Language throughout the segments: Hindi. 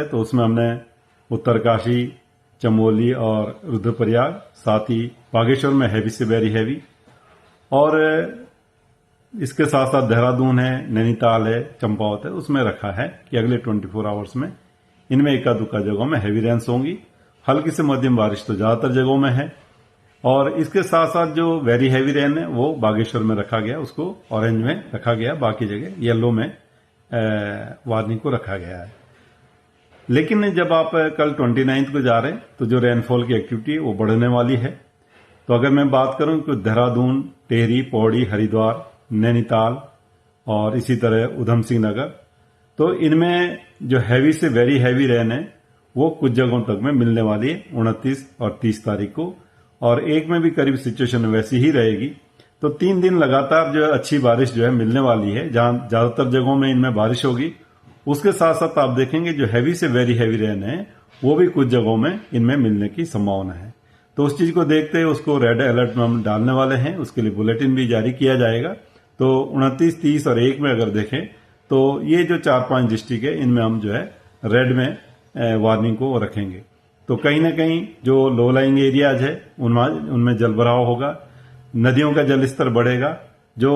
तो उसमें हमने उत्तरकाशी, चमोली और रुद्रप्रयाग, साथ ही बागेश्वर में हैवी से वेरी हैवी, और इसके साथ साथ देहरादून है, नैनीताल है, चंपावत है, उसमें रखा है कि अगले 24 आवर्स में इनमें एका दुक्का जगहों में हैवी रेन्स होंगी। हल्की से मध्यम बारिश तो ज्यादातर जगहों में है। और इसके साथ साथ जो वेरी हैवी रेन है वो बागेश्वर में रखा गया, उसको ऑरेंज में रखा गया, बाकी जगह येलो में वार्निंग को रखा गया है। लेकिन जब आप कल 29 को जा रहे हैं तो जो रेनफॉल की एक्टिविटी है वो बढ़ने वाली है। तो अगर मैं बात करूं कि देहरादून, टिहरी, पौड़ी, हरिद्वार, नैनीताल और इसी तरह उधम सिंह नगर, तो इनमें जो हैवी से वेरी हैवी रेन है वो कुछ जगहों तक में मिलने वाली है 29 और 30 तारीख को, और एक में भी करीब सिचुएशन वैसी ही रहेगी। तो 3 दिन लगातार जो है अच्छी बारिश जो है मिलने वाली है, जहां ज्यादातर जगहों में इनमें बारिश होगी। उसके साथ साथ आप देखेंगे जो हैवी से वेरी हैवी रेन है वो भी कुछ जगहों में इनमें मिलने की संभावना है। तो उस चीज को देखते हुए उसको रेड अलर्ट में हम डालने वाले हैं, उसके लिए बुलेटिन भी जारी किया जाएगा। तो 29, 30 और 1 में अगर देखें तो ये जो 4-5 डिस्ट्रिक्ट है इनमें हम जो है रेड में वार्निंग को रखेंगे। तो कहीं ना कहीं जो लो लाइंग एरियाज है उनमें जलभराव होगा, नदियों का जलस्तर बढ़ेगा, जो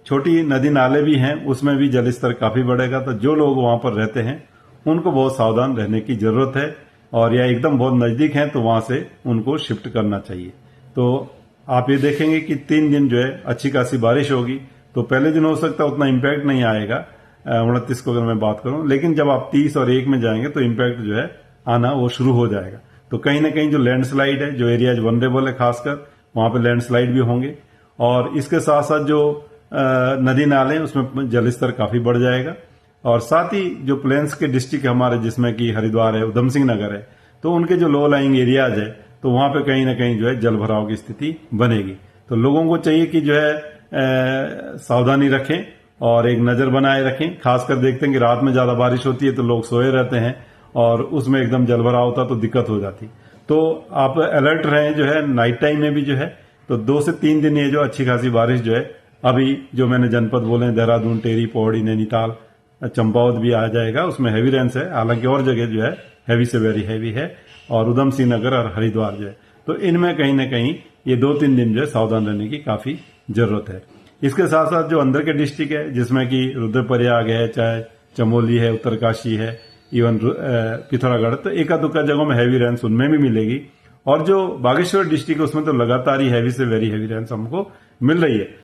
छोटी नदी नाले भी हैं उसमें भी जलस्तर काफी बढ़ेगा। तो जो लोग वहां पर रहते हैं उनको बहुत सावधान रहने की जरूरत है, और या एकदम बहुत नजदीक हैं तो वहां से उनको शिफ्ट करना चाहिए। तो आप ये देखेंगे कि 3 दिन जो है अच्छी खासी बारिश होगी। तो पहले दिन हो सकता है उतना इम्पैक्ट नहीं आएगा 29 को अगर मैं बात करूं, लेकिन जब आप 30 और 1 में जाएंगे तो इम्पैक्ट जो है आना वो शुरू हो जाएगा। तो कहीं ना कहीं जो लैंडस्लाइड है, जो एरियाज वनरेबल है खासकर, वहां पे लैंडस्लाइड भी होंगे। और इसके साथ साथ जो नदी नाले हैं उसमें जलस्तर काफी बढ़ जाएगा। और साथ ही जो प्लेन्स के डिस्ट्रिक्ट हमारे, जिसमें कि हरिद्वार है, उधम सिंह नगर है, तो उनके जो लो लाइंग एरियाज है तो वहां पे कहीं ना कहीं जो है जल भराव की स्थिति बनेगी। तो लोगों को चाहिए कि जो है सावधानी रखें और एक नजर बनाए रखें। खासकर देखते हैं कि रात में ज्यादा बारिश होती है तो लोग सोए रहते हैं और उसमें एकदम जल भराव होता तो दिक्कत हो जाती। तो आप अलर्ट रहें जो है नाइट टाइम में भी जो है। तो 2 से 3 दिन ये जो अच्छी खासी बारिश जो है, अभी जो मैंने जनपद बोले देहरादून, टिहरी, पौड़ी, नैनीताल, चंपावत भी आ जाएगा, उसमें हैवी रेन्स है। हालांकि और जगह जो है हैवी से वेरी हैवी है, और उधम सिंह नगर और हरिद्वार जो है, तो इनमें कहीं ना कहीं ये 2-3 दिन जो है सावधान रहने की काफी जरूरत है। इसके साथ साथ जो अंदर के डिस्ट्रिक्ट है, जिसमें कि रुद्रप्रयाग है, चाहे चमोली है, उत्तरकाशी है, इवन पिथौरागढ़, तो एका दुक्का जगहों में हैवी रेन्स उनमें भी मिलेगी। और जो बागेश्वर डिस्ट्रिक्ट है उसमें तो लगातार ही हैवी से वेरी हैवी रेन्स हमको मिल रही है।